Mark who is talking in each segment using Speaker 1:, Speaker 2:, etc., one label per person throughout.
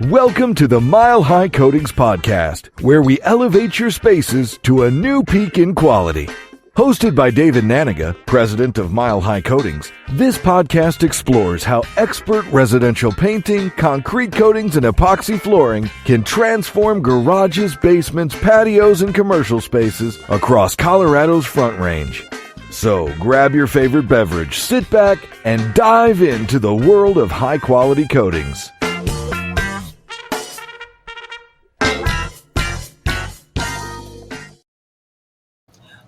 Speaker 1: Welcome to the Mile High Coatings Podcast, where we elevate your spaces to a new peak in quality. Hosted by David Naniga, president of Mile High Coatings, this podcast explores how expert residential painting, concrete coatings, and epoxy flooring can transform garages, basements, patios, and commercial spaces across Colorado's Front Range. So grab your favorite beverage, sit back, and dive into the world of high-quality coatings.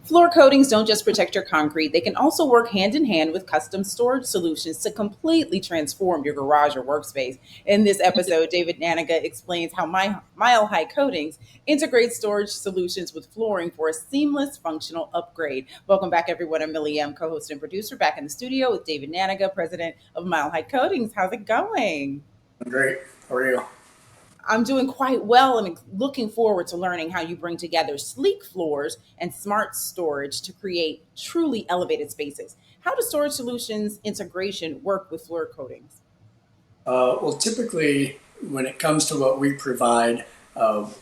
Speaker 2: Floor coatings don't just protect your concrete, they can also work hand in hand with custom storage solutions to completely transform your garage or workspace. In this episode, David Naniga explains how Mile High Coatings integrates storage solutions with flooring for a seamless functional upgrade. Welcome back, everyone. I'm Millie M., co-host and producer, back in the studio with David Naniga, president of Mile High Coatings. How's it going?
Speaker 3: Great. How are you?
Speaker 2: I'm doing quite well. I'm looking forward to learning how you bring together sleek floors and smart storage to create truly elevated spaces. How does Storage Solutions integration work with floor coatings?
Speaker 3: Well, typically, when it comes to what we provide,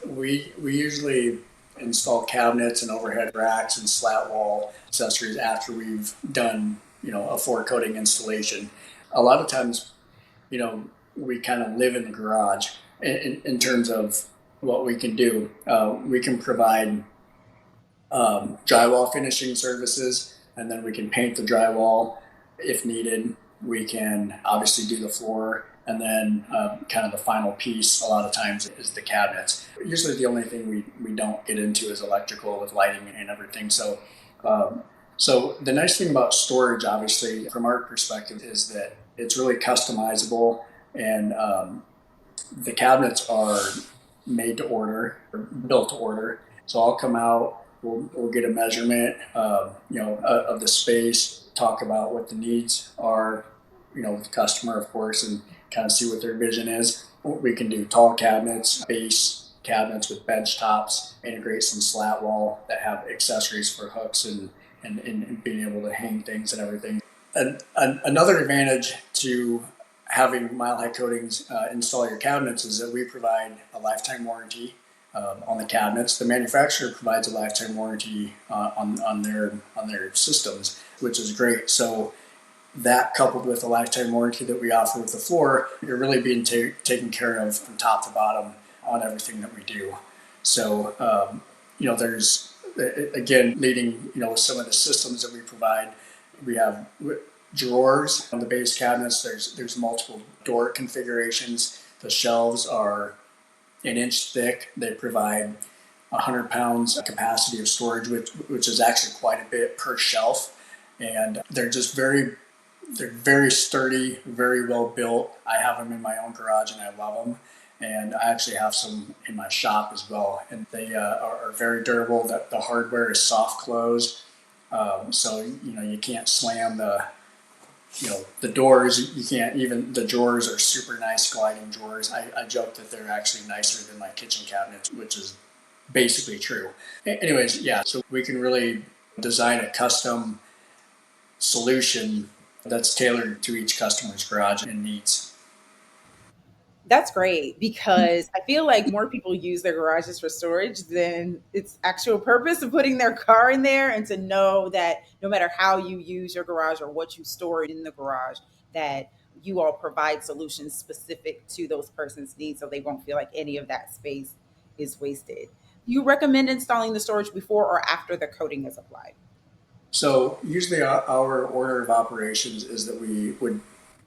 Speaker 3: we usually install cabinets and overhead racks and slat wall accessories after we've done, a floor coating installation. A lot of times, we kind of live in the garage in terms of what we can do. We can provide drywall finishing services, and then we can paint the drywall if needed. We can obviously do the floor, and then kind of the final piece a lot of times is the cabinets. Usually the only thing we don't get into is electrical with lighting and everything. So the nice thing about storage, obviously, from our perspective, is that it's really customizable, and the cabinets are made to order, or built to order. So I'll come out, we'll get a measurement, of the space, talk about what the needs are, with the customer, of course, and kind of see what their vision is. We can do tall cabinets, base cabinets with bench tops, integrate some slat wall that have accessories for hooks and being able to hang things and everything. And another advantage to having Mile High Coatings install your cabinets is that we provide a lifetime warranty on the cabinets. The manufacturer provides a lifetime warranty on their systems, which is great. So that, coupled with the lifetime warranty that we offer with the floor, you're really being taken care of from top to bottom on everything that we do. So there's, again, leading with some of the systems that we provide. We have drawers on the base cabinets. There's multiple door configurations. The shelves are an inch thick. They provide 100 pounds capacity of storage, which is actually quite a bit per shelf. And they're just they're very sturdy, very well built. I have them in my own garage and I love them. And I actually have some in my shop as well. And they are very durable. The hardware is soft close. So, you can't slam the doors. You can't, even the drawers are super nice gliding drawers. I joke that they're actually nicer than my kitchen cabinets, which is basically true. Anyways, yeah, so we can really design a custom solution that's tailored to each customer's garage and needs.
Speaker 2: That's great, because I feel like more people use their garages for storage than its actual purpose of putting their car in there, and to know that no matter how you use your garage or what you store in the garage, that you all provide solutions specific to those person's needs so they won't feel like any of that space is wasted. You recommend installing the storage before or after the coating is applied?
Speaker 3: So usually our order of operations is that we would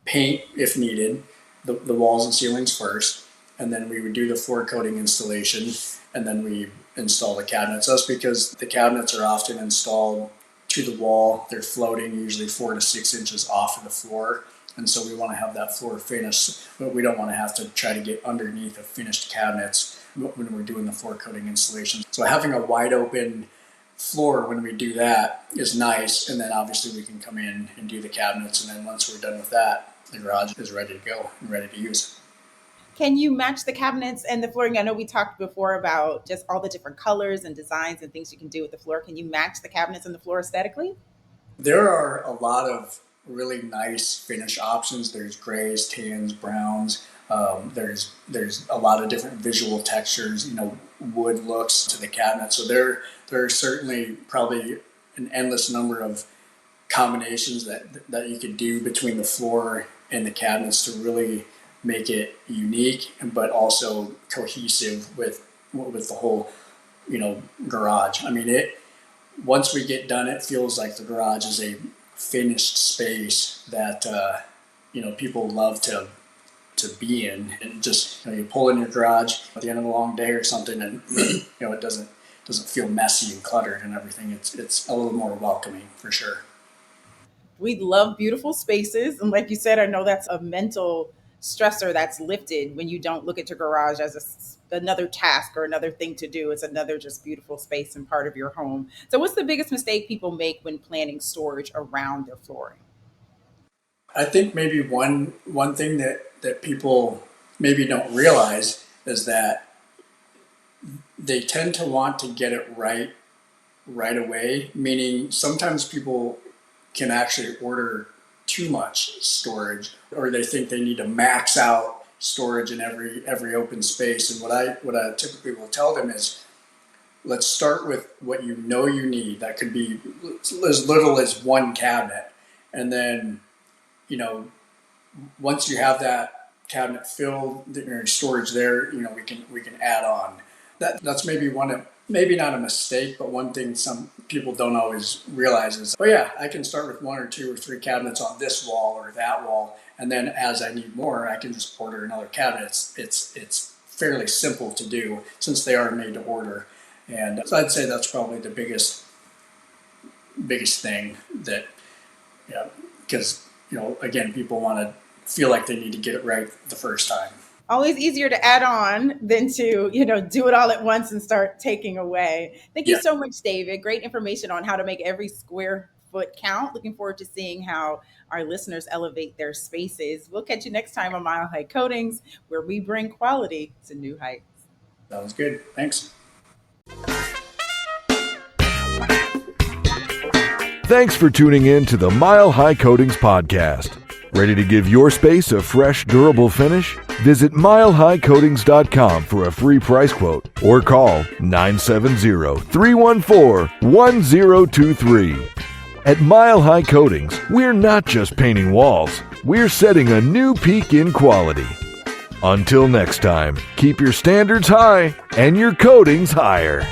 Speaker 3: paint, if needed, the walls and ceilings first, and then we would do the floor coating installation, and then we install the cabinets. That's because the cabinets are often installed to the wall. They're floating usually 4 to 6 inches off of the floor, and so we want to have that floor finished, but we don't want to have to try to get underneath of finished cabinets when we're doing the floor coating installation. So having a wide open floor when we do that is nice, and then obviously we can come in and do the cabinets, and then once we're done with that, the garage is ready to go and ready to use.
Speaker 2: Can you match the cabinets and the flooring? I know we talked before about just all the different colors and designs and things you can do with the floor. Can you match the cabinets and the floor aesthetically?
Speaker 3: There are a lot of really nice finish options. There's grays, tans, browns. There's a lot of different visual textures, wood looks to the cabinet. So there are certainly probably an endless number of combinations that you could do between the floor and the cabinets to really make it unique, but also cohesive with the whole, garage. I mean, once we get done, it feels like the garage is a finished space that people love to be in, and just you pull in your garage at the end of a long day or something, and it doesn't feel messy and cluttered and everything. It's a little more welcoming for sure.
Speaker 2: We love beautiful spaces, and like you said, I know that's a mental stressor that's lifted when you don't look at your garage as another task or another thing to do. It's another just beautiful space and part of your home. So what's the biggest mistake people make when planning storage around their flooring?
Speaker 3: I think maybe one thing that people maybe don't realize is that they tend to want to get it right away, meaning sometimes people can actually order too much storage, or they think they need to max out storage in every open space. And what I typically will tell them is, let's start with what you need. That could be as little as one cabinet, and then once you have that cabinet filled, your storage there, we can add on. That's maybe not a mistake, but one thing some people don't always realize is, oh yeah, I can start with 1 or 2 or 3 cabinets on this wall or that wall, and then as I need more, I can just order another cabinet. It's fairly simple to do since they are made to order, and so I'd say that's probably the biggest thing that, because again, people want to feel like they need to get it right the first time.
Speaker 2: Always easier to add on than to, do it all at once and start taking away. Thank you so much, David. Great information on how to make every square foot count. Looking forward to seeing how our listeners elevate their spaces. We'll catch you next time on Mile High Coatings, where we bring quality to new heights.
Speaker 3: Sounds good. Thanks.
Speaker 1: Thanks for tuning in to the Mile High Coatings podcast. Ready to give your space a fresh, durable finish? Visit milehighcoatings.com for a free price quote or call 970-314-1023. At Mile High Coatings, we're not just painting walls, we're setting a new peak in quality. Until next time, keep your standards high and your coatings higher.